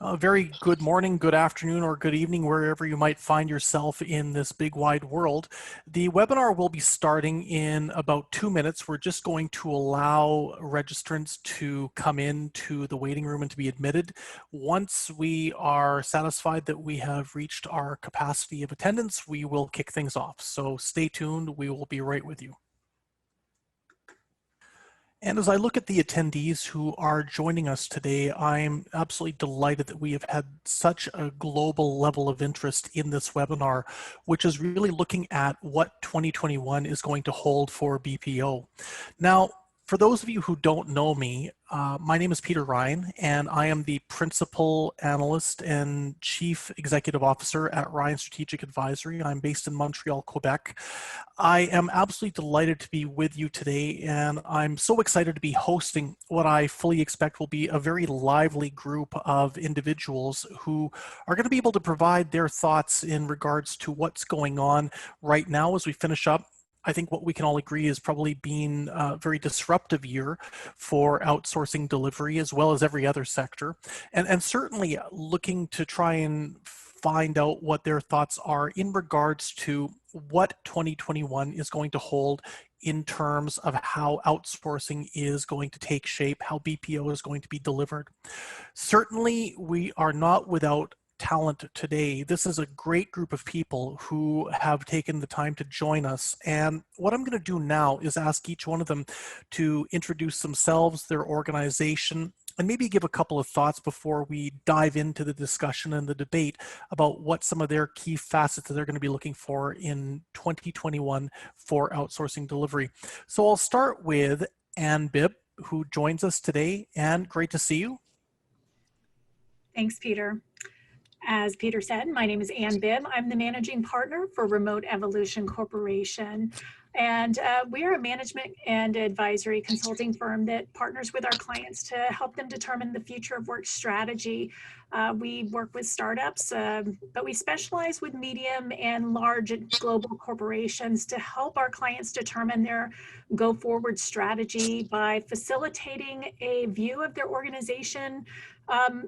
Very good morning, good afternoon, or good evening, wherever you might find yourself in this big wide world. The webinar will be starting in about 2 minutes. We're just going to allow registrants to come into the waiting room and to be admitted. Once we are satisfied that we have reached our capacity of attendance, we will kick things off. So stay tuned, we will be right with you. And as I look at the attendees who are joining us today, I'm absolutely delighted that we have had such a global level of interest in this webinar, which is really looking at what 2021 is going to hold for BPO. Now, for those of you who don't know me, my name is Peter Ryan, and I am the Principal Analyst and Chief Executive Officer at Ryan Strategic Advisory. I'm based in Montreal, Quebec. I am absolutely delighted to be with you today, and I'm so excited to be hosting what I fully expect will be a very lively group of individuals who are going to be able to provide their thoughts in regards to what's going on right now as we finish up. I think what we can all agree is probably been a very disruptive year for outsourcing delivery as well as every other sector. And certainly looking to try and find out what their thoughts are in regards to what 2021 is going to hold in terms of how outsourcing is going to take shape, how BPO is going to be delivered. Certainly, we are not without talent today. This is a great group of people who have taken the time to join us. And what I'm going to do now is ask each one of them to introduce themselves, their organization, and maybe give a couple of thoughts before we dive into the discussion and the debate about what some of their key facets that they're going to be looking for in 2021 for outsourcing delivery. So I'll start with Ann Bibb, who joins us today. Ann, great to see you. Thanks, Peter. As Peter said, my name is Ann Bibb. I'm the managing partner for Remote Evolution Corporation. And we are a management and advisory consulting firm that partners with our clients to help them determine the future of work strategy. We work with startups, but we specialize with medium and large global corporations to help our clients determine their go-forward strategy by facilitating a view of their organization,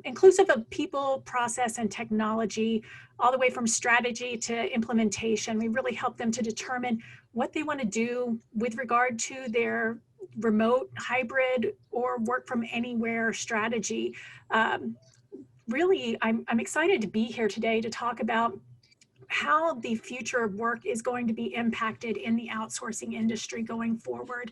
inclusive of people, process, and technology, all the way from strategy to implementation. We really help them to determine what they want to do with regard to their remote, hybrid, or work from anywhere strategy. Really, I'm excited to be here today to talk about how the future of work is going to be impacted in the outsourcing industry going forward.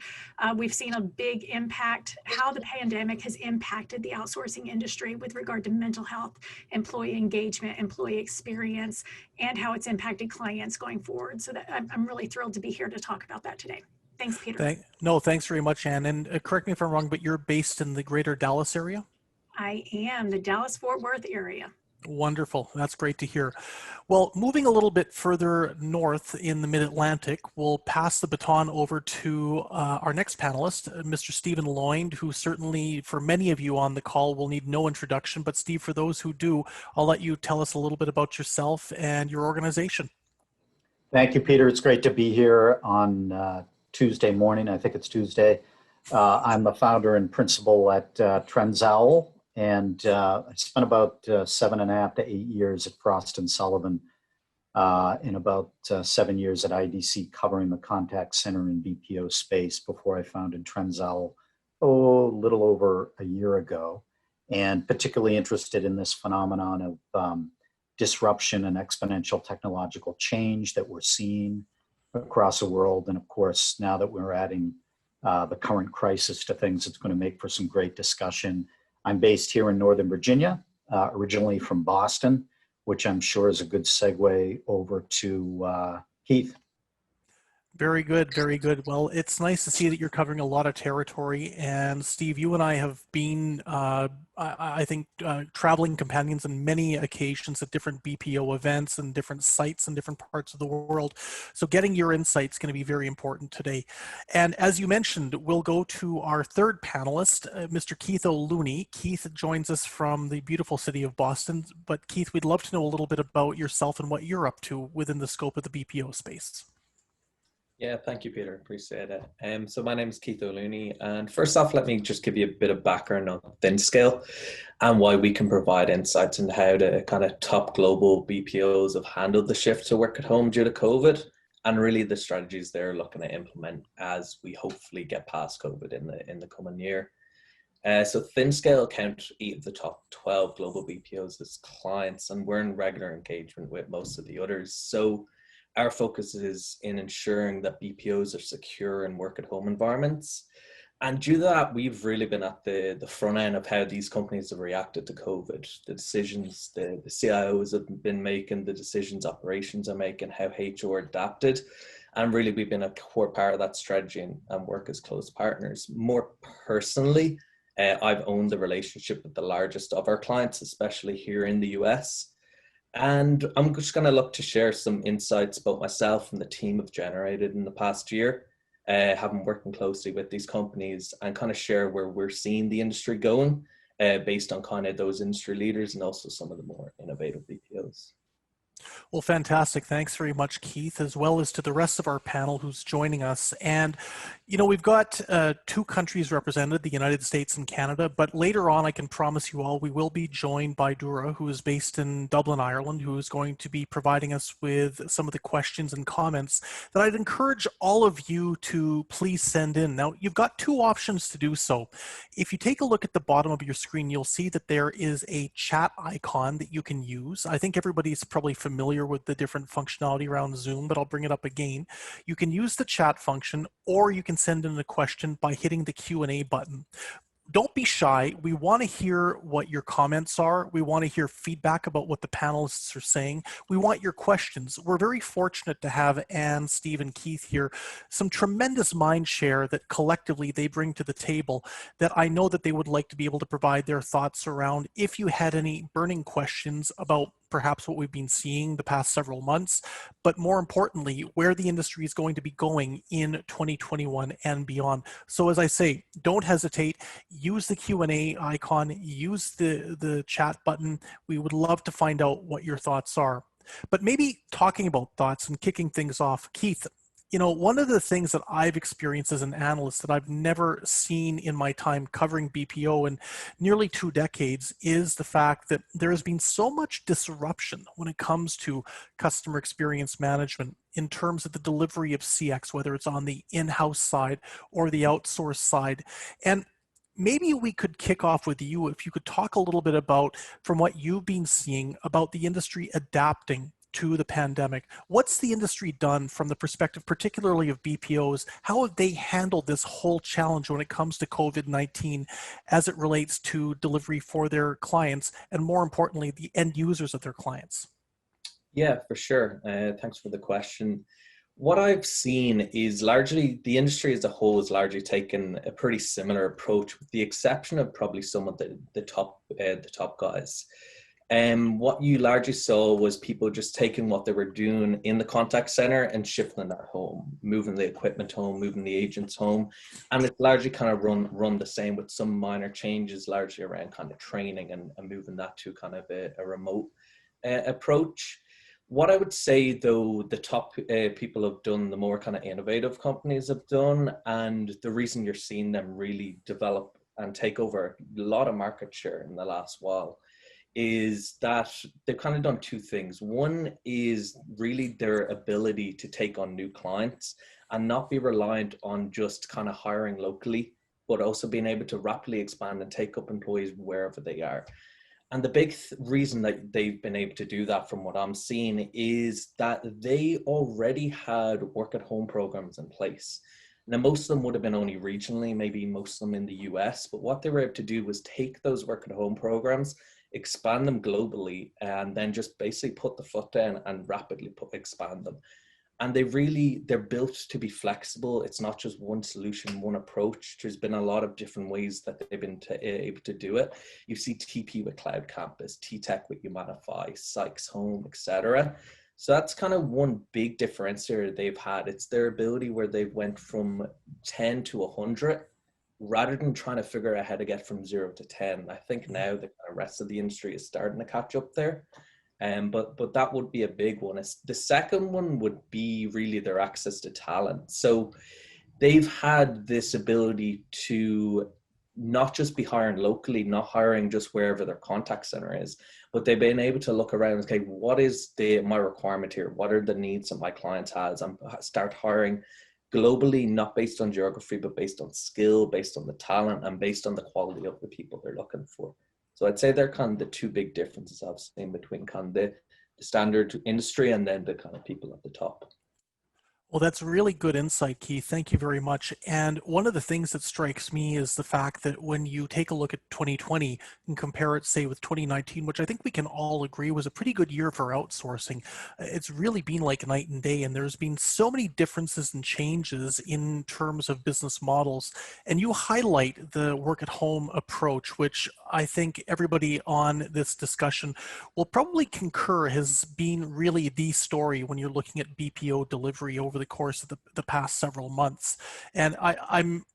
We've seen a big impact, how the pandemic has impacted the outsourcing industry with regard to mental health, employee engagement, employee experience, and how it's impacted clients going forward. So that I'm really thrilled to be here to talk about that today. Thanks, Peter. No, thanks very much, Ann. And correct me if I'm wrong, but you're based in the greater Dallas area? I am, the Dallas-Fort Worth area. Wonderful. That's great to hear. Well, moving a little bit further north in the Mid-Atlantic, we'll pass the baton over to our next panelist, Mr. Stephen Lloyd, who certainly for many of you on the call will need no introduction. But Steve, for those who do, I'll let you tell us a little bit about yourself and your organization. Thank you, Peter. It's great to be here on Tuesday morning. I think it's Tuesday. I'm the founder and principal at Trenzowl. And I spent about 7.5 to 8 years at Frost & Sullivan, and about 7 years at IDC covering the contact center and BPO space before I founded Trenzowl, a little over a year ago, and particularly interested in this phenomenon of disruption and exponential technological change that we're seeing across the world. And of course, now that we're adding the current crisis to things, it's going to make for some great discussion. I'm based here in Northern Virginia, originally from Boston, which I'm sure is a good segue over to Keith. Very good, very good. Well, it's nice to see that you're covering a lot of territory. And Steve, you and I have been, I think, traveling companions on many occasions at different BPO events and different sites in different parts of the world. So getting your insights is going to be very important today. And as you mentioned, we'll go to our third panelist, Mr. Keith O'Looney. Keith joins us from the beautiful city of Boston. But Keith, we'd love to know a little bit about yourself and what you're up to within the scope of the BPO space. Yeah, thank you, Peter. Appreciate it. So my name is Keith O'Looney, and first off, let me just give you a bit of background on ThinScale and why we can provide insights into how the kind of top global BPOs have handled the shift to work at home due to COVID, and really the strategies they're looking to implement as we hopefully get past COVID in the coming year. So ThinScale count 8 of the top 12 global BPOs as clients, and we're in regular engagement with most of the others. So our focus is in ensuring that BPOs are secure in work at home environments. And due to that, we've really been at the front end of how these companies have reacted to COVID, the decisions the CIOs have been making, the decisions operations are making, how HR adapted. And really, we've been a core part of that strategy and work as close partners. More personally, I've owned the relationship with the largest of our clients, especially here in the US. And I'm just going to look to share some insights about myself and the team have generated in the past year, having working closely with these companies, and kind of share where we're seeing the industry going based on kind of those industry leaders and also some of the more innovative BPOs. Well, fantastic. Thanks very much, Keith, as well as to the rest of our panel who's joining us. And, we've got 2 countries represented, the United States and Canada, but later on, I can promise you all, we will be joined by Dura, who is based in Dublin, Ireland, who is going to be providing us with some of the questions and comments that I'd encourage all of you to please send in. Now, you've got 2 options to do so. If you take a look at the bottom of your screen, you'll see that there is a chat icon that you can use. I think everybody's probably familiar with the different functionality around Zoom, but I'll bring it up again. You can use the chat function, or you can send in a question by hitting the Q&A button. Don't be shy. We want to hear what your comments are. We want to hear feedback about what the panelists are saying. We want your questions. We're very fortunate to have Anne, Steve, and Keith here. Some tremendous mind share that collectively they bring to the table that I know that they would like to be able to provide their thoughts around if you had any burning questions about perhaps what we've been seeing the past several months, but more importantly, where the industry is going to be going in 2021 and beyond. So as I say, don't hesitate, use the Q&A icon, use the chat button. We would love to find out what your thoughts are. But maybe talking about thoughts and kicking things off, Keith, one of the things that I've experienced as an analyst that I've never seen in my time covering BPO in nearly 2 decades is the fact that there has been so much disruption when it comes to customer experience management in terms of the delivery of CX, whether it's on the in-house side or the outsourced side. And maybe we could kick off with you, if you could talk a little bit about, from what you've been seeing, about the industry adapting to the pandemic. What's the industry done from the perspective, particularly of BPOs? How have they handled this whole challenge when it comes to COVID-19 as it relates to delivery for their clients, and more importantly, the end users of their clients? Yeah, for sure. Thanks for the question. What I've seen is largely the industry as a whole has largely taken a pretty similar approach, with the exception of probably some of the top guys. What you largely saw was people just taking what they were doing in the contact center and shifting that home, moving the equipment home, moving the agents home. And it's largely kind of run the same, with some minor changes largely around kind of training and moving that to kind of a remote approach. What I would say, though, the top people have done, the more kind of innovative companies have done, and the reason you're seeing them really develop and take over a lot of market share in the last while, is that they've kind of done 2 things. One is really their ability to take on new clients and not be reliant on just kind of hiring locally, but also being able to rapidly expand and take up employees wherever they are. And the big reason that they've been able to do that, from what I'm seeing, is that they already had work at home programs in place. Now, most of them would have been only regionally, maybe most of them in the US, but what they were able to do was take those work at home programs, expand them globally, and then just basically put the foot down and rapidly expand them. And they're built to be flexible. It's not just one solution, one approach. There's been a lot of different ways that they've been able to do it. You see TP with Cloud Campus, T-Tech with Humanify, Sykes Home, etc. So that's kind of one big differentiator they've had. It's their ability where they went from 10 to 100, rather than trying to figure out how to get from 0 to 10. I think now the rest of the industry is starting to catch up there. But that would be a big one. The second one would be really their access to talent. So they've had this ability to not just be hiring locally, not hiring just wherever their contact center is, but they've been able to look around and say, what is my requirement here? What are the needs that my clients has? And start hiring globally, not based on geography, but based on skill, based on the talent, and based on the quality of the people they're looking for. So I'd say they're kind of the two big differences I've seen between kind of the standard industry and then the kind of people at the top. Well, that's really good insight, Keith. Thank you very much. And one of the things that strikes me is the fact that when you take a look at 2020 and compare it, say, with 2019, which I think we can all agree was a pretty good year for outsourcing, it's really been like night and day. And there's been so many differences and changes in terms of business models. And you highlight the work at home approach, which I think everybody on this discussion will probably concur has been really the story when you're looking at BPO delivery over the course of the past several months. And I'm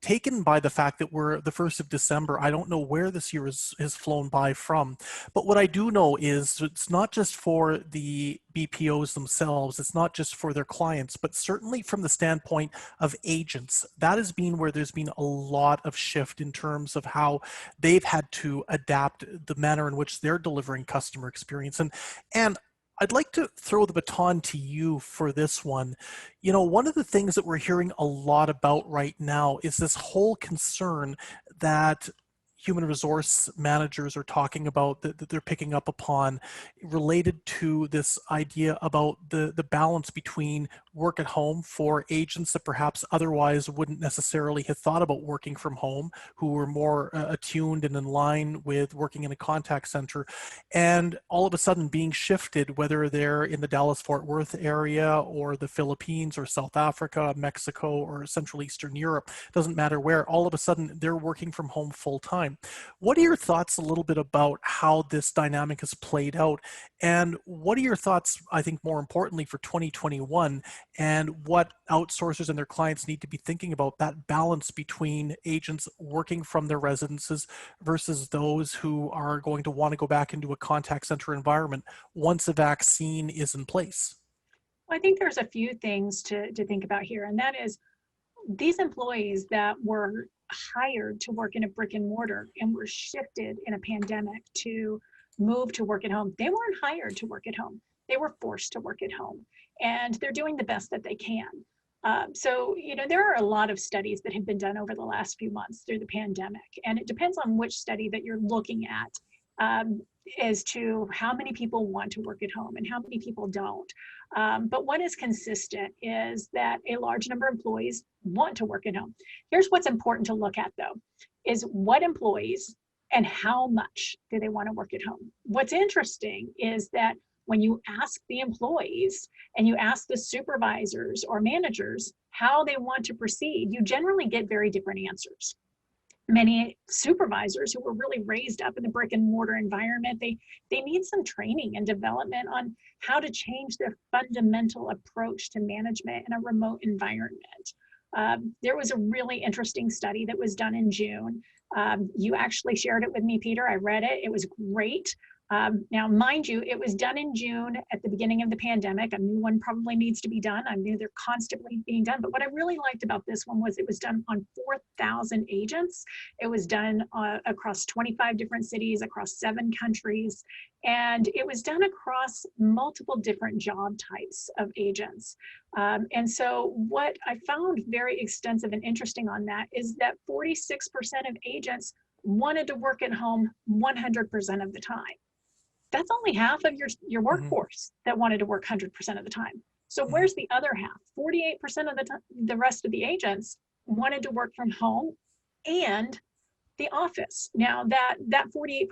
taken by the fact that we're the 1st of December. I don't know where this year has flown by from, but what I do know is it's not just for the BPOs themselves, it's not just for their clients, but certainly from the standpoint of agents. That has been where there's been a lot of shift in terms of how they've had to adapt the manner in which they're delivering customer experience. And I'd like to throw the baton to you for this one. You know, one of the things that we're hearing a lot about right now is this whole concern that human resource managers are talking about, that they're picking up upon, related to this idea about the balance between work at home for agents that perhaps otherwise wouldn't necessarily have thought about working from home, who were more attuned and in line with working in a contact center, and all of a sudden being shifted, whether they're in the Dallas-Fort Worth area or the Philippines or South Africa, Mexico, or Central Eastern Europe, doesn't matter where, all of a sudden they're working from home full time. What are your thoughts a little bit about how this dynamic has played out? And what are your thoughts, I think more importantly, for 2021, and what outsourcers and their clients need to be thinking about that balance between agents working from their residences versus those who are going to want to go back into a contact center environment once a vaccine is in place? Well, I think there's a few things to think about here, and that is these employees that were hired to work in a brick and mortar and were shifted in a pandemic to move to work at home, they weren't hired to work at home. They were forced to work at home, and they're doing the best that they can. So, you know, there are a lot of studies that have been done over the last few months through the pandemic, and it depends on which study that you're looking at as to how many people want to work at home and how many people don't. But what is consistent is that a large number of employees want to work at home. Here's what's important to look at, though, is what employees and how much do they want to work at home. What's interesting is that when you ask the employees and you ask the supervisors or managers how they want to proceed, you generally get very different answers. Many supervisors who were really raised up in the brick and mortar environment, they need some training and development on how to change their fundamental approach to management in a remote environment. There was a really interesting study that was done in June. You actually shared it with me, Peter. I read it. It was great. Now, mind you, it was done in June at the beginning of the pandemic. A new one probably needs to be done. I knew they're constantly being done. But what I really liked about this one was it was done on 4,000 agents. It was done across 25 different cities, across 7 countries. And it was done across multiple different job types of agents. And so what I found very extensive and interesting on that is that 46% of agents wanted to work at home 100% of the time. That's only half of your workforce that wanted to work 100% of the time. So where's the other half? 48% of the time, the rest of the agents wanted to work from home and the office. Now that 48%,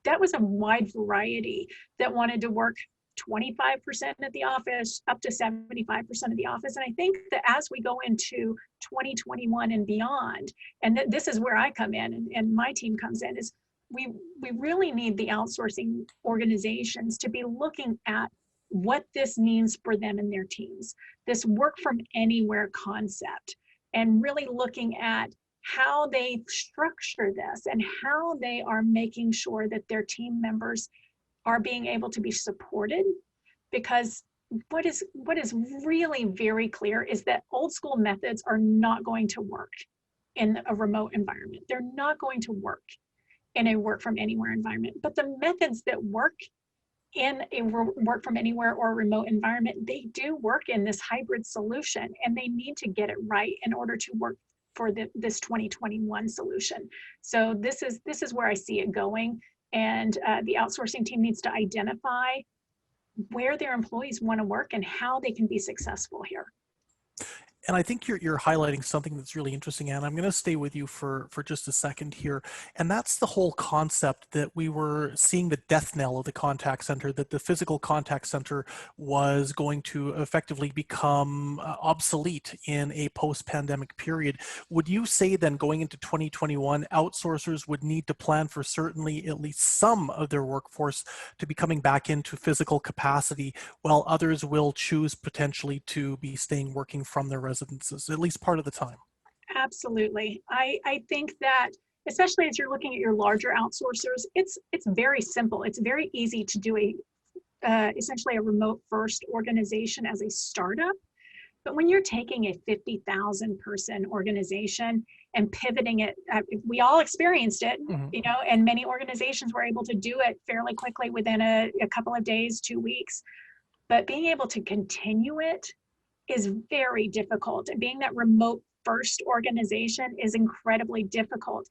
that was a wide variety that wanted to work 25% at the office, up to 75% of the office. And I think that as we go into 2021 and beyond, and this is where I come in and my team comes in, is we really need the outsourcing organizations to be looking at what this means for them and their teams, this work from anywhere concept, and really looking at how they structure this and how they are making sure that their team members are being able to be supported, because what is really very clear is that old school methods are not going to work in a remote environment. They're not going to work in a work from anywhere environment. But the methods that work in a work from anywhere or a remote environment, they do work in this hybrid solution, and they need to get it right in order to work for this 2021 solution. So this is where I see it going. And the outsourcing team needs to identify where their employees want to work and how they can be successful here. And I think you're highlighting something that's really interesting, Anne. I'm going to stay with you for just a second here. And that's the whole concept that we were seeing the death knell of the contact center, that the physical contact center was going to effectively become obsolete in a post-pandemic period. Would you say then, going into 2021, outsourcers would need to plan for certainly at least some of their workforce to be coming back into physical capacity, while others will choose potentially to be staying working from their residences, at least part of the time? Absolutely. I think that, especially as you're looking at your larger outsourcers, it's very simple. It's very easy to do essentially a remote first organization as a startup. But when you're taking a 50,000 person organization and pivoting it, we all experienced it, you know, and many organizations were able to do it fairly quickly within a couple of days, 2 weeks. But being able to continue it is very difficult. And being that remote first organization is incredibly difficult.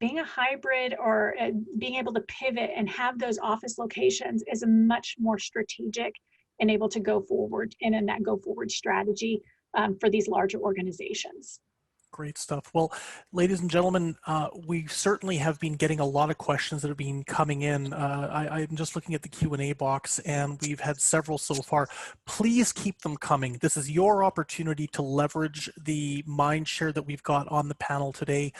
Being a hybrid or being able to pivot and have those office locations is a much more strategic and able to go forward and in that go forward strategy for these larger organizations. Great stuff. Well, ladies and gentlemen, we certainly have been getting a lot of questions that have been coming in. I'm just looking at the Q&A box, and we've had several so far. Please keep them coming. This is your opportunity to leverage the mind share that we've got on the panel today.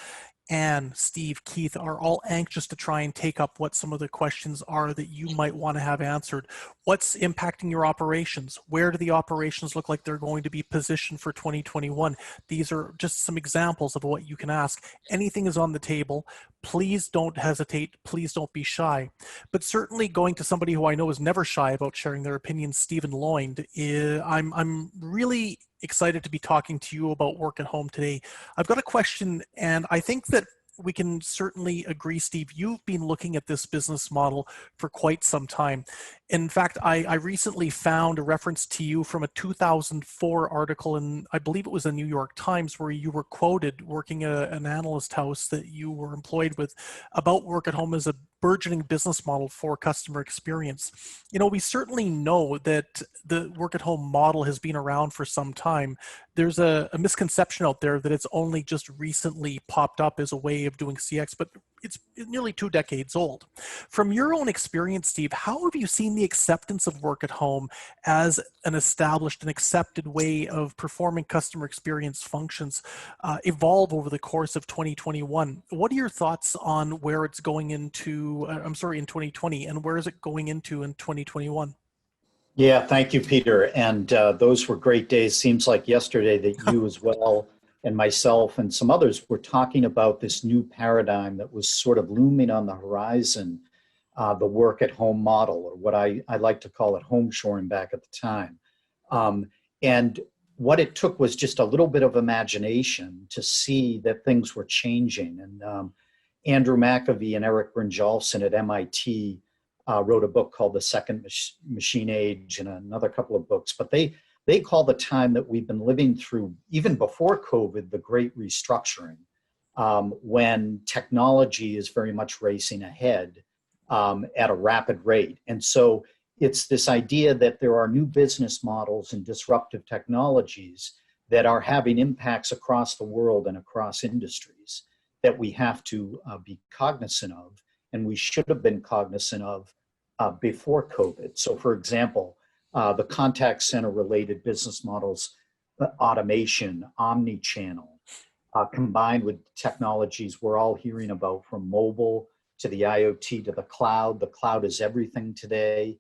Anne, Steve, Keith are all anxious to try and take up what some of the questions are that you might want to have answered. What's impacting your operations? Where do the operations look like they're going to be positioned for 2021? These are just some examples of what you can ask. Anything is on the table. Please don't hesitate. Please don't be shy. But certainly going to somebody who I know is never shy about sharing their opinions, Stephen Lloyd, I'm really excited to be talking to you about work at home today. I've got a question, and I think that we can certainly agree, Steve, you've been looking at this business model for quite some time. In fact, I recently found a reference to you from a 2004 article in, I believe it was the New York Times, where you were quoted working at an analyst house that you were employed with about work at home as a burgeoning business model for customer experience. You know, we certainly know that the work at home model has been around for some time. There's a misconception out there that it's only just recently popped up as a way of doing CX, but it's nearly 2 decades old. From your own experience, Steve, how have you seen the acceptance of work at home as an established and accepted way of performing customer experience functions evolve over the course of 2021? What are your thoughts on where it's going into, in 2020, and where is it going into in 2021? Yeah, thank you, Peter. And those were great days. Seems like yesterday that you as well and myself and some others were talking about this new paradigm that was sort of looming on the horizon, the work at home model, or what I like to call it home shoring back at the time. And what it took was just a little bit of imagination to see that things were changing. And Andrew McAfee and Eric Brynjolfsson at MIT wrote a book called The Second Machine Age and another couple of books, but they call the time that we've been living through, even before COVID, the great restructuring, when technology is very much racing ahead at a rapid rate. And so it's this idea that there are new business models and disruptive technologies that are having impacts across the world and across industries that we have to be cognizant of, and we should have been cognizant of before COVID. So for example, the contact center related business models, automation, omni-channel, combined with technologies we're all hearing about, from mobile to the IoT to the cloud. The cloud is everything today,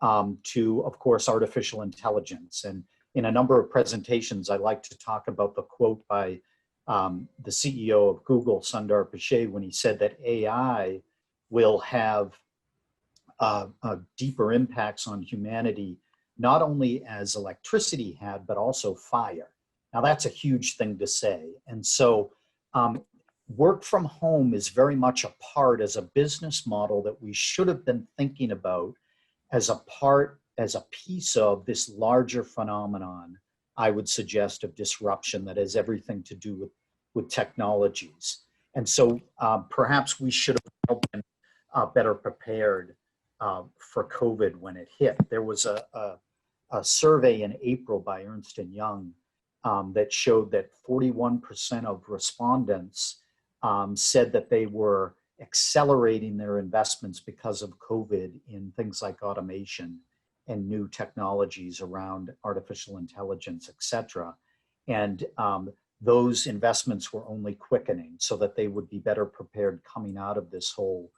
to, of course, artificial intelligence. And in a number of presentations, I like to talk about the quote by the CEO of Google, Sundar Pichai, when he said that AI will have deeper impacts on humanity, not only as electricity had, but also fire. Now that's a huge thing to say. And so work from home is very much a part as a business model that we should have been thinking about as a part, as a piece of this larger phenomenon, I would suggest, of disruption that has everything to do with technologies. And so perhaps we should have been better prepared for COVID when it hit. There was a survey in April by Ernst & Young that showed that 41% of respondents said that they were accelerating their investments because of COVID in things like automation and new technologies around artificial intelligence, et cetera. And those investments were only quickening so that they would be better prepared coming out of this whole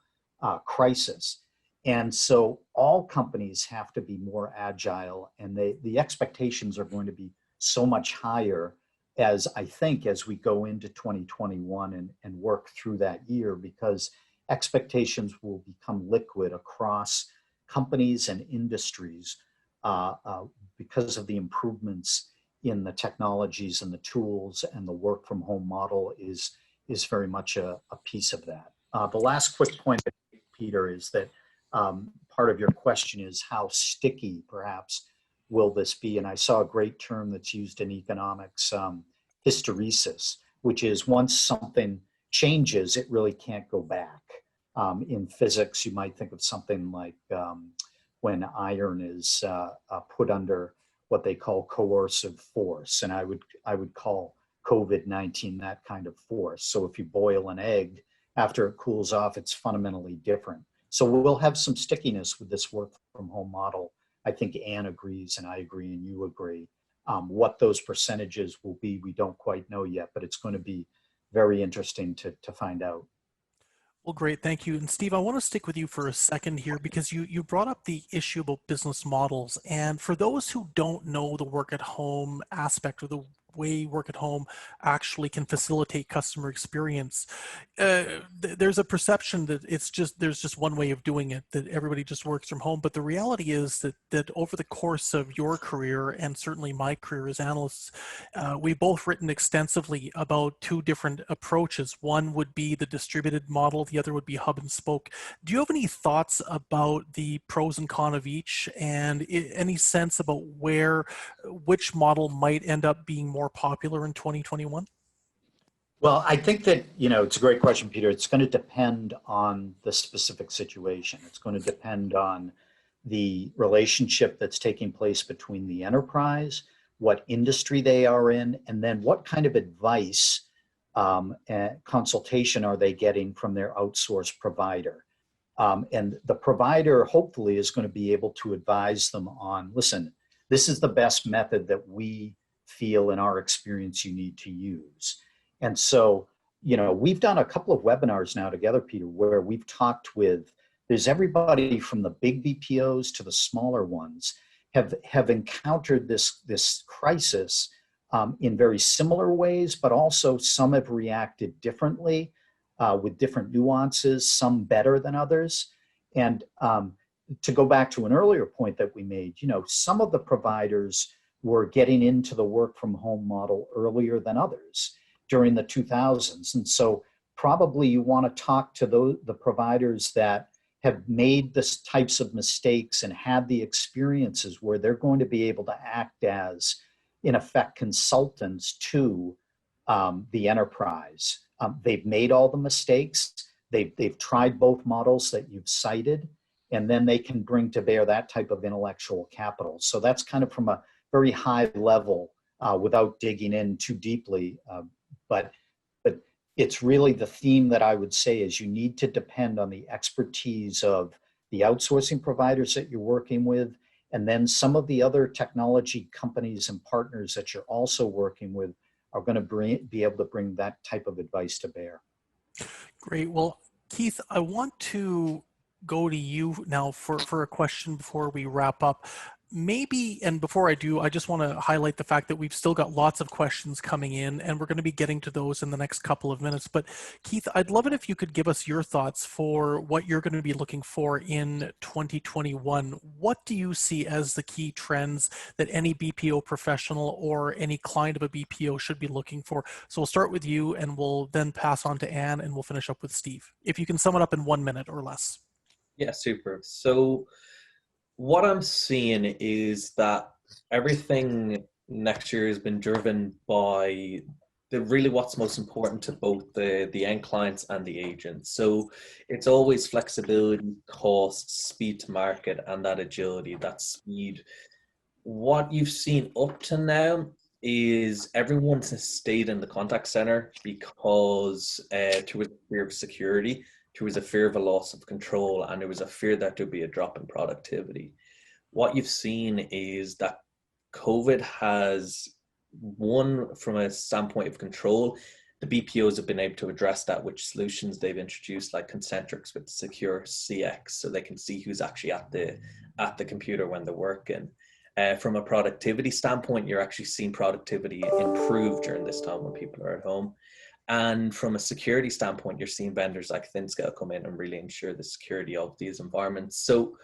crisis. And so all companies have to be more agile, and the expectations are going to be so much higher as I think as we go into 2021 and work through that year, because expectations will become liquid across companies and industries because of the improvements in the technologies and the tools, and the work from home model is very much a piece of that. The last quick point, Peter, is that part of your question is how sticky perhaps will this be? And I saw a great term that's used in economics, hysteresis, which is once something changes, it really can't go back. In physics, you might think of something like when iron is put under what they call coercive force. And I would call COVID-19 that kind of force. So if you boil an egg, after it cools off, it's fundamentally different. So we'll have some stickiness with this work from home model. I think Anne agrees, and I agree, and you agree. What those percentages will be, we don't quite know yet, but it's going to be very interesting to find out. Well, great, thank you. And Steve, I want to stick with you for a second here, because you brought up the issue about business models. And for those who don't know the work at home aspect, or the way work at home actually can facilitate customer experience, there's a perception that there's just one way of doing it, that everybody just works from home. But the reality is that over the course of your career, and certainly my career as analysts, we've both written extensively about two different approaches. One would be the distributed model, the other would be hub and spoke. Do you have any thoughts about the pros and cons of each, and any sense about which model might end up being more popular in 2021? Well, I think that, it's a great question, Peter. It's going to depend on the specific situation. It's going to depend on the relationship that's taking place between the enterprise, what industry they are in, and then what kind of advice and consultation are they getting from their outsourced provider. And the provider hopefully is going to be able to advise them on, listen, this is the best method that we feel in our experience you need to use. And so, we've done a couple of webinars now together, Peter, where we've talked with, there's everybody from the big BPOs to the smaller ones have encountered this crisis in very similar ways, but also some have reacted differently with different nuances, some better than others. And to go back to an earlier point that we made, some of the providers were getting into the work from home model earlier than others during the 2000s. And so probably you want to talk to the providers that have made this types of mistakes and had the experiences where they're going to be able to act as, in effect, consultants to the enterprise. They've made all the mistakes. They've tried both models that you've cited, and then they can bring to bear that type of intellectual capital. So that's kind of from a very high level without digging in too deeply. But it's really the theme that I would say is you need to depend on the expertise of the outsourcing providers that you're working with, and then some of the other technology companies and partners that you're also working with are going to be able to bring that type of advice to bear. Great. Well, Keith, I want to go to you now for a question before we wrap up. Maybe, and before I do, I just want to highlight the fact that we've still got lots of questions coming in, and we're going to be getting to those in the next couple of minutes. But Keith, I'd love it if you could give us your thoughts for what you're going to be looking for in 2021. What do you see as the key trends that any BPO professional or any client of a BPO should be looking for? So we'll start with you, and we'll then pass on to Anne, and we'll finish up with Steve. If you can sum it up in 1 minute or less. Yeah, super. So what I'm seeing is that everything next year has been driven by really what's most important to both the end clients and the agents. So it's always flexibility, cost, speed to market, and that agility, that speed. What you've seen up to now is everyone has stayed in the contact center because there was a fear of security, there was a fear of a loss of control, and there was a fear that there'd be a drop in productivity. What you've seen is that COVID has, one, from a standpoint of control, the BPOs have been able to address that with solutions they've introduced, like Concentrics with Secure CX, so they can see who's actually at the computer when they're working. From a productivity standpoint, you're actually seeing productivity improve during this time when people are at home. And from a security standpoint, you're seeing vendors like ThinScale come in and really ensure the security of these environments. So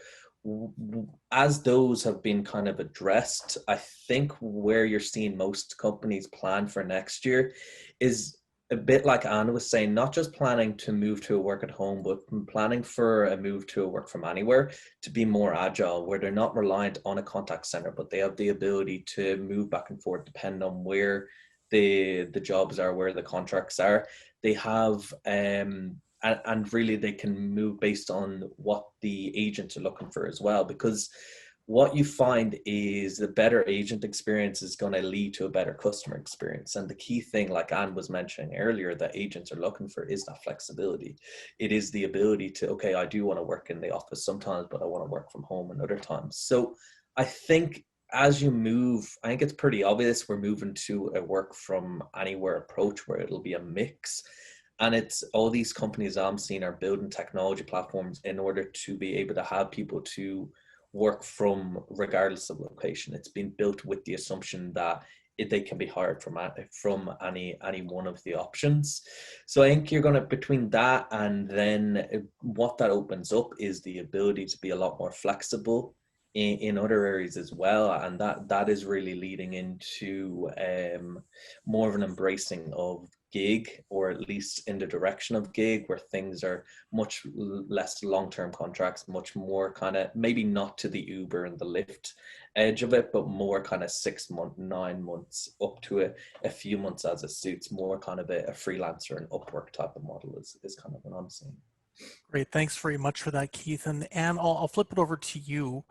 as those have been kind of addressed, I think where you're seeing most companies plan for next year is a bit like Anna was saying, not just planning to move to a work at home, but planning for a move to a work from anywhere, to be more agile, where they're not reliant on a contact center, but they have the ability to move back and forth depending on where the jobs are, where the contracts are. They have and really they can move based on what the agents are looking for as well, because what you find is the better agent experience is going to lead to a better customer experience. And the key thing, like Anne was mentioning earlier, that agents are looking for is that flexibility. It is the ability to, okay, I do want to work in the office sometimes, but I want to work from home another times. So I think as you move, I think it's pretty obvious we're moving to a work from anywhere approach where it'll be a mix. And it's all these companies I'm seeing are building technology platforms in order to be able to have people to work from regardless of location. It's been built with the assumption that they can be hired from any one of the options. So I think you're going to, between that and then what that opens up is the ability to be a lot more flexible in other areas as well, and that is really leading into more of an embracing of gig, or at least in the direction of gig, where things are much less long-term contracts, much more kind of, maybe not to the Uber and the Lyft edge of it, but more kind of 6 months, 9 months, up to a few months as it suits, more kind of a freelancer and Upwork type of model is kind of what I'm seeing. Great, thanks very much for that, Keith. And Anne, I'll flip it over to you.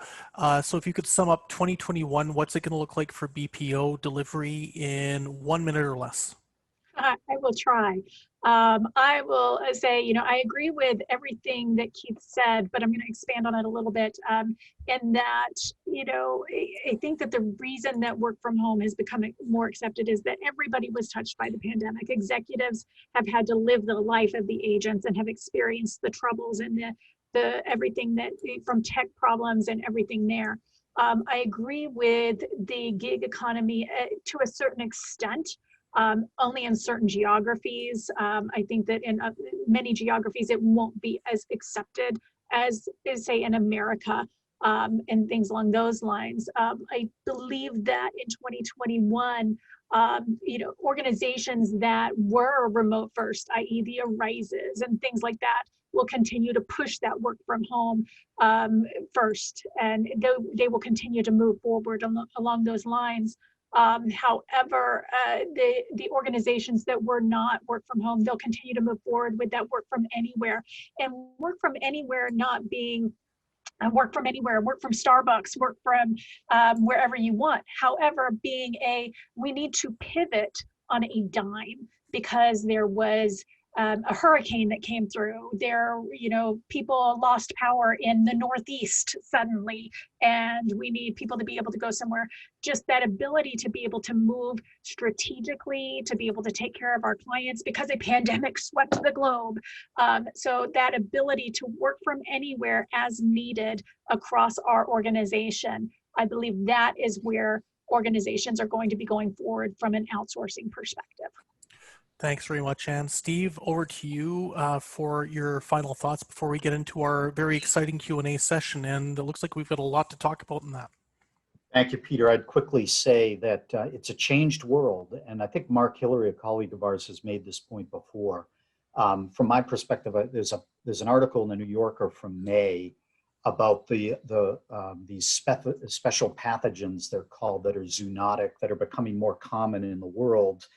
So if you could sum up 2021, what's it going to look like for BPO delivery in 1 minute or less? I will try. I will say, I agree with everything that Keith said, but I'm going to expand on it a little bit. In that, I think that the reason that work from home has become more accepted is that everybody was touched by the pandemic. Executives have had to live the life of the agents and have experienced the troubles and the everything that from tech problems and everything there. I agree with the gig economy to a certain extent. Only in certain geographies. I think that in many geographies, it won't be as accepted as say, in America, and things along those lines. I believe that in 2021, organizations that were remote first, i.e. the Arises and things like that, will continue to push that work from home first, and they will continue to move forward along those lines. However, the organizations that were not work from home, they'll continue to move forward with that work from anywhere, and work from anywhere not being work from anywhere, work from Starbucks, work from wherever you want. However, we need to pivot on a dime, because there was a hurricane that came through there. People lost power in the Northeast suddenly, and we need people to be able to go somewhere. Just that ability to be able to move strategically, to be able to take care of our clients, because a pandemic swept the globe. So that ability to work from anywhere as needed across our organization I believe that is where organizations are going to be going forward from an outsourcing perspective. Thanks very much, Anne. Steve, over to you for your final thoughts before we get into our very exciting Q&A session. And it looks like we've got a lot to talk about in that. Thank you, Peter. I'd quickly say that it's a changed world. And I think Mark Hillary, a colleague of ours, has made this point before. From my perspective, there's an article in the New Yorker from May about these special pathogens, they're called, that are zoonotic, that are becoming more common in the world.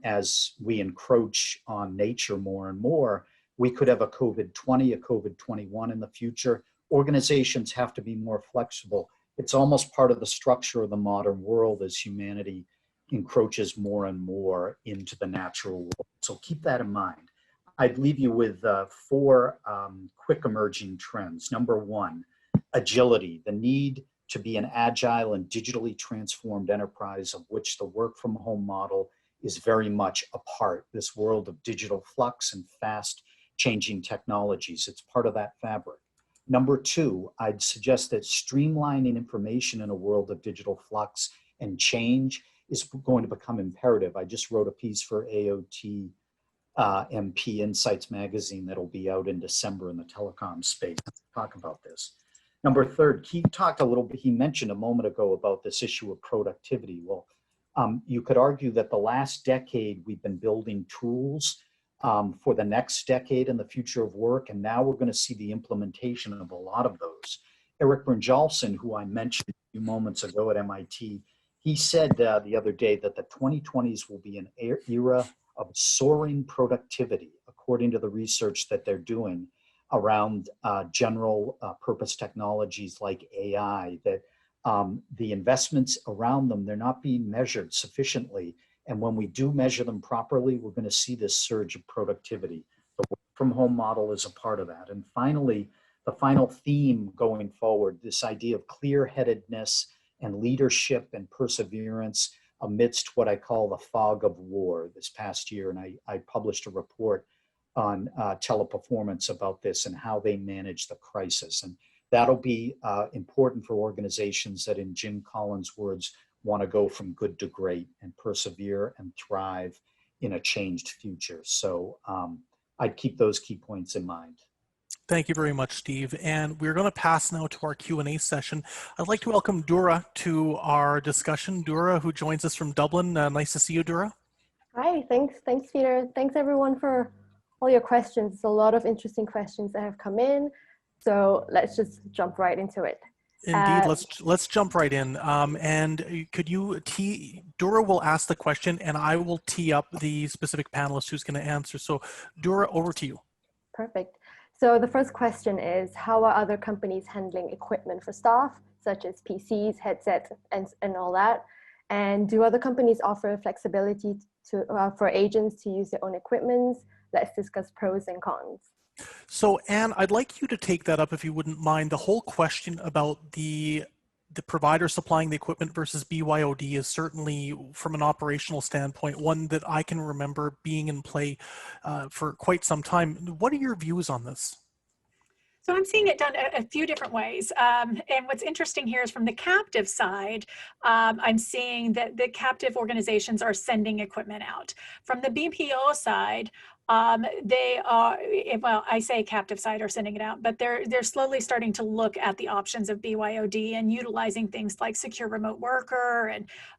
As we encroach on nature more and more, we could have a COVID-20, a COVID-21 in the future. Organizations have to be more flexible. It's almost part of the structure of the modern world as humanity encroaches more and more into the natural world. So keep that in mind. I'd leave you with 4 quick emerging trends. Number 1, agility, the need to be an agile and digitally transformed enterprise, of which the work from home model is very much a part. This world of digital flux and fast changing technologies, it's part of that fabric. Number 2, I'd suggest that streamlining information in a world of digital flux and change is going to become imperative. I just wrote a piece for AOT MP Insights magazine that'll be out in December in the telecom space to talk about this. Number 3, Keith talked a little bit, he mentioned a moment ago about this issue of productivity. Well, you could argue that the last decade we've been building tools for the next decade and the future of work, and now we're going to see the implementation of a lot of those. Eric Brynjolfsson, who I mentioned a few moments ago at MIT, he said the other day that the 2020s will be an era of soaring productivity, according to the research that they're doing around general purpose technologies like AI, that the investments around them, they're not being measured sufficiently. And when we do measure them properly, we're going to see this surge of productivity. The work from home model is a part of that. And finally, the final theme going forward, this idea of clear-headedness and leadership and perseverance amidst what I call the fog of war this past year. And I published a report on teleperformance about this and how they manage the crisis. And that'll be important for organizations that, in Jim Collins' words, want to go from good to great and persevere and thrive in a changed future. So I'd keep those key points in mind. Thank you very much, Steve. And we're going to pass now to our Q&A session. I'd like to welcome Dura to our discussion. Dura, who joins us from Dublin. Nice to see you, Dura. Hi, thanks, Peter. Thanks everyone for all your questions. It's a lot of interesting questions that have come in. So let's just jump right into it. Indeed, let's jump right in. And could you Dura will ask the question and I will tee up the specific panelist who's going to answer. So Dura, over to you. Perfect. So the first question is, how are other companies handling equipment for staff, such as PCs, headsets, and all that? And do other companies offer flexibility for agents to use their own equipment? Let's discuss pros and cons. So Anne, I'd like you to take that up if you wouldn't mind. The whole question about the provider supplying the equipment versus BYOD is certainly, from an operational standpoint, one that I can remember being in play for quite some time. What are your views on this? So I'm seeing it done a few different ways. And what's interesting here is from the captive side, I'm seeing that the captive organizations are sending equipment out. From the BPO side, they are, well, I say captive side are sending it out, but they're slowly starting to look at the options of BYOD and utilizing things like secure remote worker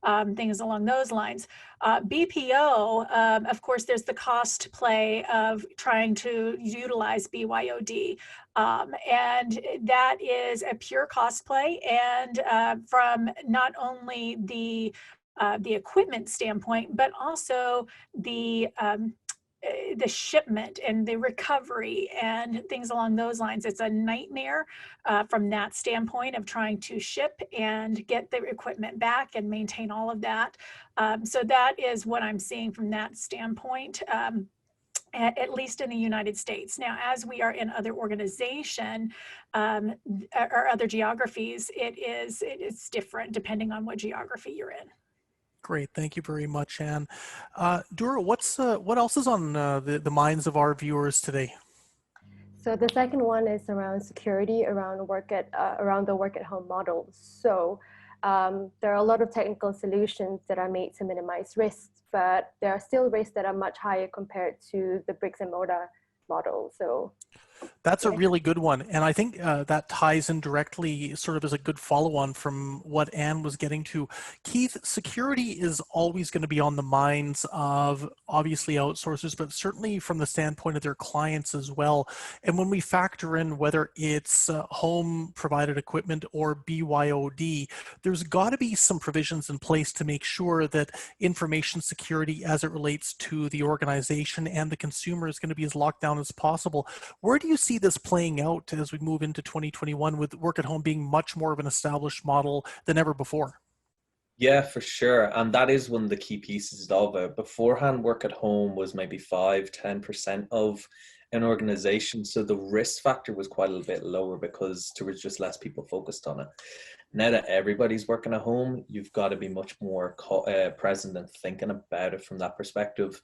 and things along those lines. BPO, of course, there's the cost play of trying to utilize BYOD. And that is a pure cost play. And from not only the equipment standpoint, but also the shipment and the recovery and things along those lines. It's a nightmare from that standpoint of trying to ship and get the equipment back and maintain all of that. So that is what I'm seeing from that standpoint. At least in the United States. Now, as we are in other organizations or other geographies, it's different depending on what geography you're in. Great, thank you very much, Anne. Dura, what else is on the minds of our viewers today? So the second one is around security, around around the work at home model. So there are a lot of technical solutions that are made to minimize risks, but there are still risks that are much higher compared to the bricks and mortar model. So that's a really good one. And I think that ties in directly sort of as a good follow-on from what Anne was getting to. Keith, security is always going to be on the minds of obviously outsourcers, but certainly from the standpoint of their clients as well. And when we factor in whether it's home provided equipment or BYOD, there's got to be some provisions in place to make sure that information security as it relates to the organization and the consumer is going to be as locked down as possible. Where do you see this playing out as we move into 2021 with work at home being much more of an established model than ever before? Yeah, for sure. And that is one of the key pieces of it. Beforehand, work at home was maybe 5-10% of an organization. So the risk factor was quite a little bit lower because there was just less people focused on it. Now that everybody's working at home, you've got to be much more present and thinking about it from that perspective.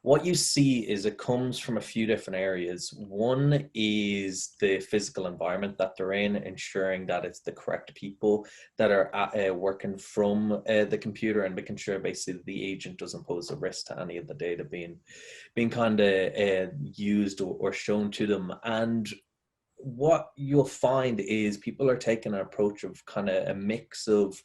What you see is it comes from a few different areas. One is the physical environment that they're in, ensuring that it's the correct people that are working from the computer and making sure basically the agent doesn't pose a risk to any of the data being kind of used or shown to them. And what you'll find is people are taking an approach of kind of a mix of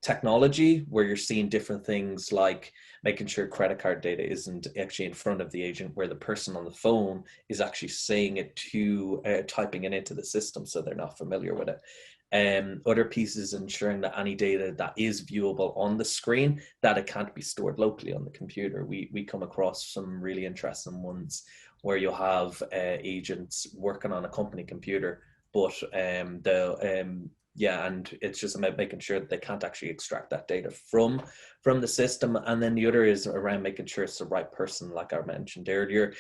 technology where you're seeing different things like making sure credit card data isn't actually in front of the agent, where the person on the phone is actually saying it to typing it into the system so they're not familiar with it. Other pieces ensuring that any data that is viewable on the screen, that it can't be stored locally on the computer. We come across some really interesting ones where you'll have agents working on a company computer, but and it's just about making sure that they can't actually extract that data from the system. And then the other is around making sure it's the right person, like I mentioned earlier.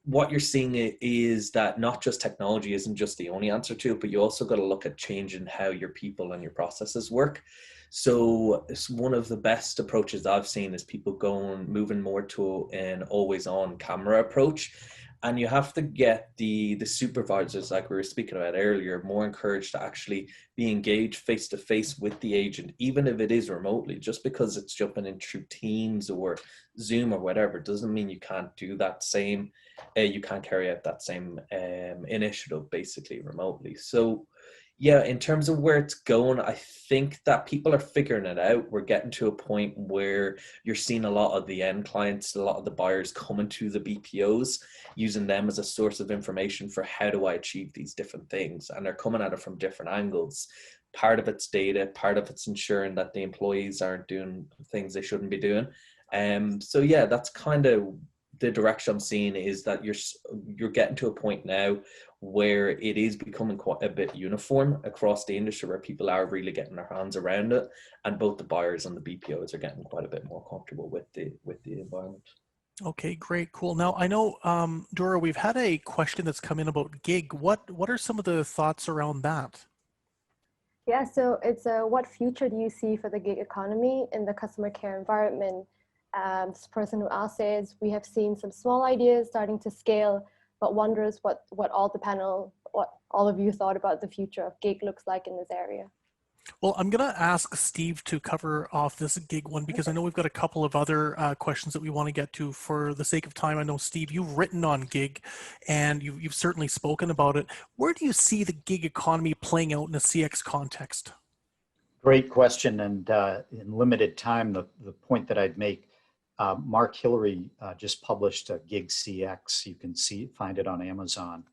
What you're seeing is that not just technology isn't just the only answer to it, but you also got to look at changing how your people and your processes work. So it's one of the best approaches I've seen is people moving more to an always on camera approach. And you have to get the supervisors, like we were speaking about earlier, more encouraged to actually be engaged face to face with the agent, even if it is remotely. Just because it's jumping in through Teams or Zoom or whatever doesn't mean you can't do that same, you can't carry out that same initiative basically remotely. So yeah, in terms of where it's going, I think that people are figuring it out. We're getting to a point where you're seeing a lot of the end clients, a lot of the buyers coming to the BPOs, using them as a source of information for how do I achieve these different things. And they're coming at it from different angles. Part of it's data, part of it's ensuring that the employees aren't doing things they shouldn't be doing. So yeah, that's kind of the direction I'm seeing, is that you're getting to a point now where it is becoming quite a bit uniform across the industry, where people are really getting their hands around it, and both the buyers and the BPOs are getting quite a bit more comfortable with the environment. Okay, great, cool. Now I know, Dora, we've had a question that's come in about gig. What are some of the thoughts around that? Yeah, so it's what future do you see for the gig economy in the customer care environment? This person who asked says, we have seen some small ideas starting to scale, but wonders what all of you thought about the future of gig looks like in this area. Well, I'm going to ask Steve to cover off this gig one, because I know we've got a couple of other questions that we want to get to. For the sake of time, I know, Steve, you've written on gig and you've certainly spoken about it. Where do you see the gig economy playing out in a CX context? Great question. And in limited time, the point that I'd make, Mark Hillary just published a Gig CX. You can find it on Amazon,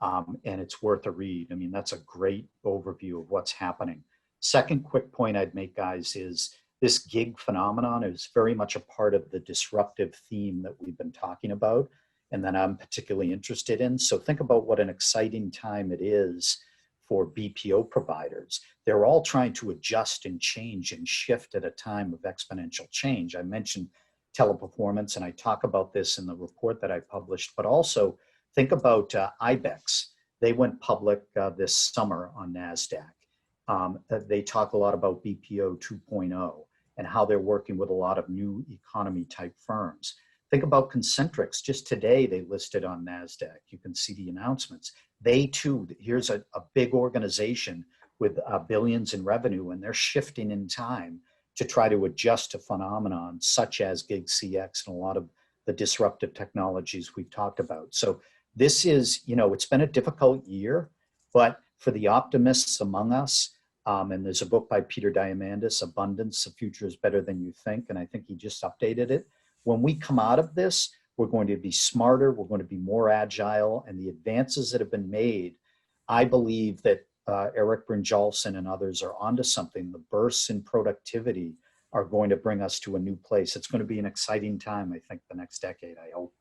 and it's worth a read. I mean, that's a great overview of what's happening. Second quick point I'd make, guys, is this gig phenomenon is very much a part of the disruptive theme that we've been talking about, and that I'm particularly interested in. So think about what an exciting time it is for BPO providers. They're all trying to adjust and change and shift at a time of exponential change. I mentioned teleperformance, and I talk about this in the report that I published, but also think about IBEX. They went public this summer on NASDAQ. They talk a lot about BPO 2.0 and how they're working with a lot of new economy type firms. Think about Concentrix. Just today, they listed on NASDAQ. You can see the announcements. They too, here's a big organization with billions in revenue, and they're shifting in time to try to adjust to phenomenon such as gig CX and a lot of the disruptive technologies we've talked about. So this is, it's been a difficult year, but for the optimists among us, and there's a book by Peter Diamandis, Abundance, The Future is Better Than You Think, and I think he just updated it. When we come out of this, we're going to be smarter, we're going to be more agile, and the advances that have been made, I believe that Eric Brynjolfsson and others are onto something. The bursts in productivity are going to bring us to a new place. It's going to be an exciting time, I think, the next decade, I hope.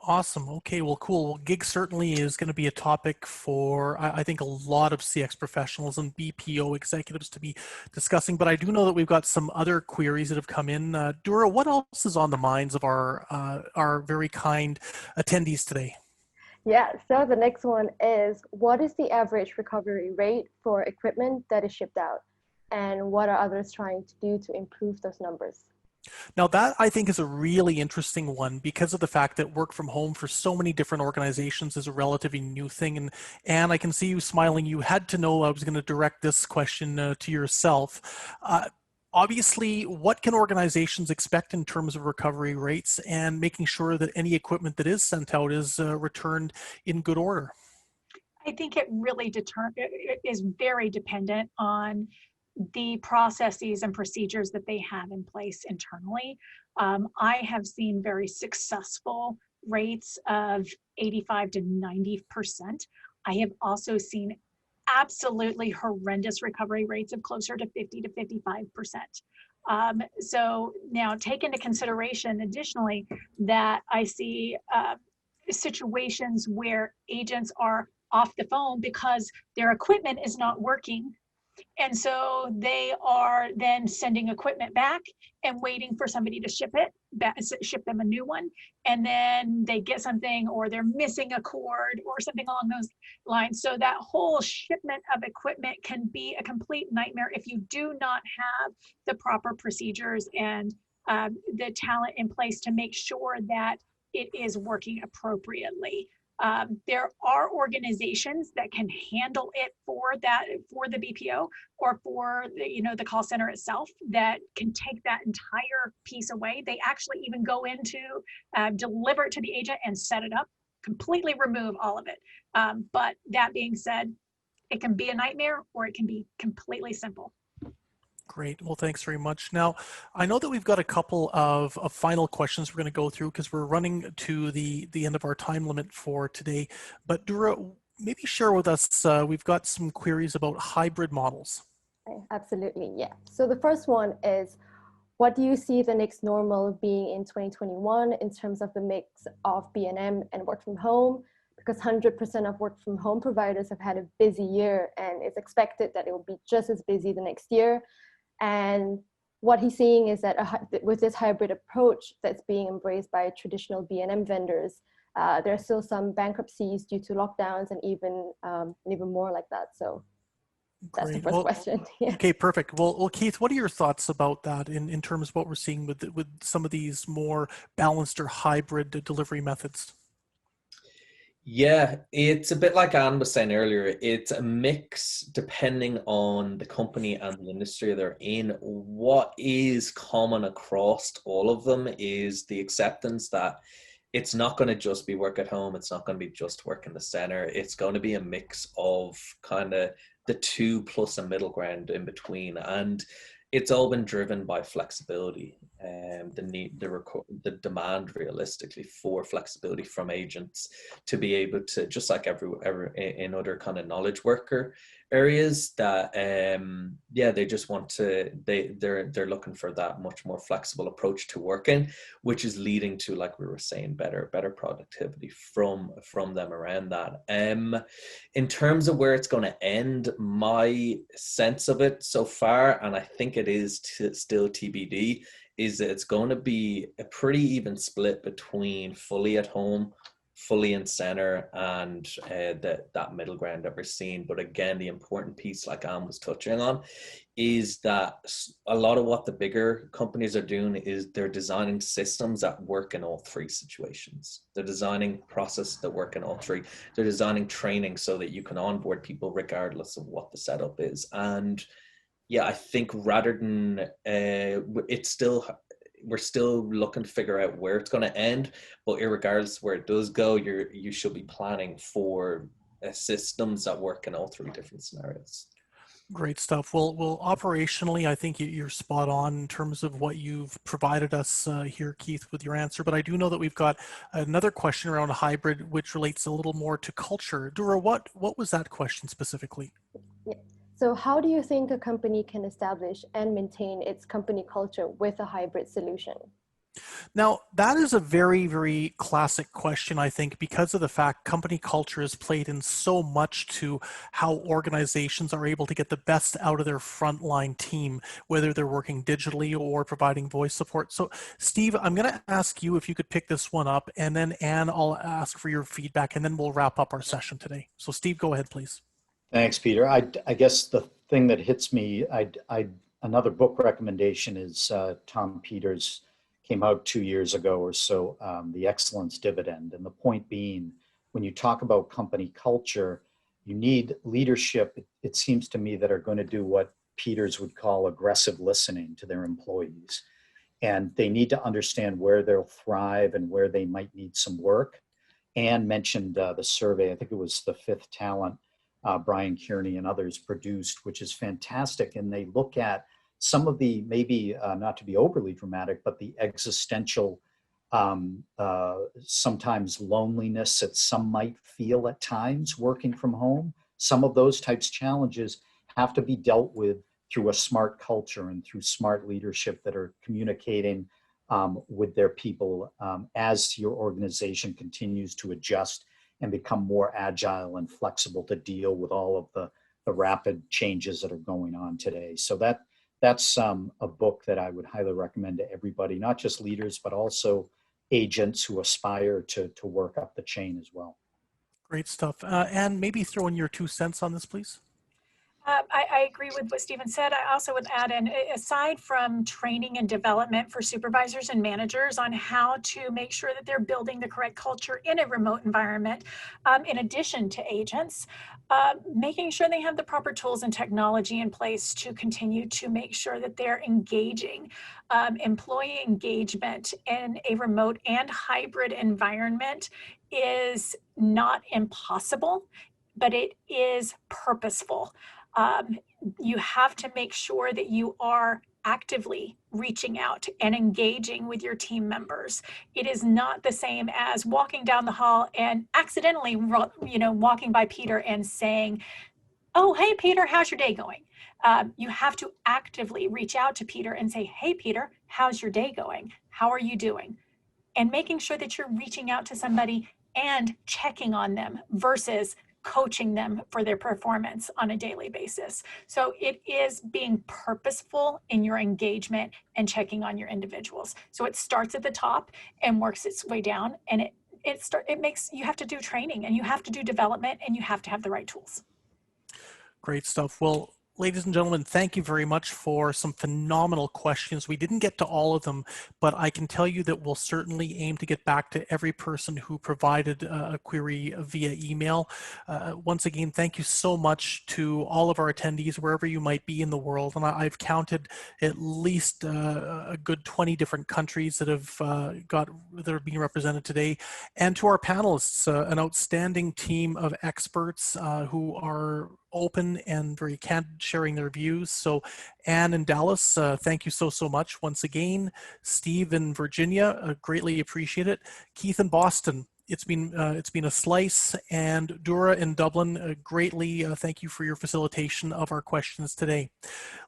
Awesome. Okay, well, cool. Well, gig certainly is going to be a topic for, I think, a lot of CX professionals and BPO executives to be discussing. But I do know that we've got some other queries that have come in. Dura, what else is on the minds of our very kind attendees today? Yeah, so the next one is, what is the average recovery rate for equipment that is shipped out? And what are others trying to do to improve those numbers? Now that I think is a really interesting one because of the fact that work from home for so many different organizations is a relatively new thing. And I can see you smiling. You had to know I was going to direct this question to yourself. Obviously, what can organizations expect in terms of recovery rates and making sure that any equipment that is sent out is returned in good order? I think it really it is very dependent on the processes and procedures that they have in place internally. I have seen very successful rates of 85 to 90%. I have also seen absolutely horrendous recovery rates of closer to 50 to 55%. So now take into consideration additionally that I see situations where agents are off the phone because their equipment is not working. And so they are then sending equipment back and waiting for somebody to ship them a new one. And then they get something, or they're missing a cord or something along those lines. So that whole shipment of equipment can be a complete nightmare if you do not have the proper procedures and the talent in place to make sure that it is working appropriately. There are organizations that can handle it for the BPO or for the call center itself that can take that entire piece away. They actually even go into deliver it to the agent and set it up, completely remove all of it. But that being said, it can be a nightmare or it can be completely simple. Great. Well, thanks very much. Now, I know that we've got a couple of final questions we're going to go through because we're running to the end of our time limit for today. But Dura, maybe share with us, we've got some queries about hybrid models. Absolutely, yeah. So the first one is, what do you see the next normal being in 2021 in terms of the mix of B&M and work from home? Because 100% of work from home providers have had a busy year, and it's expected that it will be just as busy the next year. And what he's seeing is that with this hybrid approach that's being embraced by traditional B&M vendors, there are still some bankruptcies due to lockdowns and even more like that. So that's Great. the first question. Yeah. Okay, perfect. Well, Keith, what are your thoughts about that in terms of what we're seeing with some of these more balanced or hybrid delivery methods? Yeah, it's a bit like Anne was saying earlier. It's a mix depending on the company and the industry they're in. What is common across all of them is the acceptance that it's not going to just be work at home. It's not going to be just work in the center. It's going to be a mix of kind of the two plus a middle ground in between. And it's all been driven by flexibility and the demand realistically for flexibility from agents to be able to, just like every in other kind of knowledge worker areas, that they just want to, they're looking for that much more flexible approach to working, which is leading to, like we were saying, better productivity from them around that. In terms of where it's going to end, my sense of it so far, and I think it is still TBD, is that it's going to be a pretty even split between fully at home, fully in center, and that middle ground that we're seeing. But again, the important piece, like Anne was touching on, is that a lot of what the bigger companies are doing is they're designing systems that work in all three situations. They're designing processes that work in all three. They're designing training so that you can onboard people regardless of what the setup is. And yeah, I think rather than we're still looking to figure out where it's going to end, but irregardless where it does go, you should be planning for systems that work in all three different scenarios. Great stuff. Well, operationally, I think you're spot on in terms of what you've provided us here, Keith, with your answer. But I do know that we've got another question around hybrid, which relates a little more to culture. Dura, what was that question specifically? Yeah. So how do you think a company can establish and maintain its company culture with a hybrid solution? Now, that is a very, very classic question, I think, because of the fact company culture is played in so much to how organizations are able to get the best out of their frontline team, whether they're working digitally or providing voice support. So, Steve, I'm going to ask you if you could pick this one up, and then Anne, I'll ask for your feedback, and then we'll wrap up our session today. So, Steve, go ahead, please. Thanks, Peter. I guess the thing that hits me, another book recommendation is Tom Peters' came out 2 years ago or so, The Excellence Dividend. And the point being, when you talk about company culture, you need leadership, it seems to me, that are going to do what Peters would call aggressive listening to their employees. And they need to understand where they'll thrive and where they might need some work. Anne mentioned the survey, I think it was the Fifth Talent, Brian Kearney and others produced, which is fantastic. And they look at some of the, maybe not to be overly dramatic, but the existential, sometimes loneliness that some might feel at times working from home. Some of those types of challenges have to be dealt with through a smart culture and through smart leadership that are communicating with their people as your organization continues to adjust and become more agile and flexible to deal with all of the rapid changes that are going on today. So that's a book that I would highly recommend to everybody, not just leaders, but also agents who aspire to work up the chain as well. Great stuff. Anne, maybe throw in your 2 cents on this, please. I agree with what Stephen said. I also would add in, aside from training and development for supervisors and managers on how to make sure that they're building the correct culture in a remote environment, in addition to agents, making sure they have the proper tools and technology in place to continue to make sure that they're engaging. Employee engagement in a remote and hybrid environment is not impossible, but it is purposeful. You have to make sure that you are actively reaching out and engaging with your team members. It is not the same as walking down the hall and accidentally, walking by Peter and saying, "Oh, hey, Peter, how's your day going?" You have to actively reach out to Peter and say, "Hey, Peter, how's your day going? How are you doing?" And making sure that you're reaching out to somebody and checking on them versus coaching them for their performance on a daily basis. So it is being purposeful in your engagement and checking on your individuals. So it starts at the top and works its way down, and it makes you have to do training and you have to do development and you have to have the right tools. Great stuff. Well, ladies and gentlemen, thank you very much for some phenomenal questions. We didn't get to all of them, but I can tell you that we'll certainly aim to get back to every person who provided a query via email. Once again, thank you so much to all of our attendees, wherever you might be in the world. And I've counted at least a good 20 different countries that are being represented today. And to our panelists, an outstanding team of experts who are open and very candid, sharing their views. So Anne in Dallas, thank you so much once again. Steve in Virginia, greatly appreciate it. Keith in Boston, it's been a slice. And Dura in Dublin, greatly thank you for your facilitation of our questions today.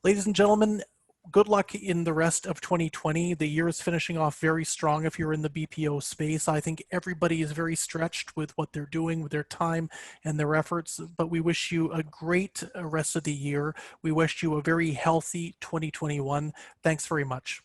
Ladies and gentlemen, good luck in the rest of 2020. The year is finishing off very strong if you're in the BPO space. I think everybody is very stretched with what they're doing with their time and their efforts, but we wish you a great rest of the year. We wish you a very healthy 2021. Thanks very much.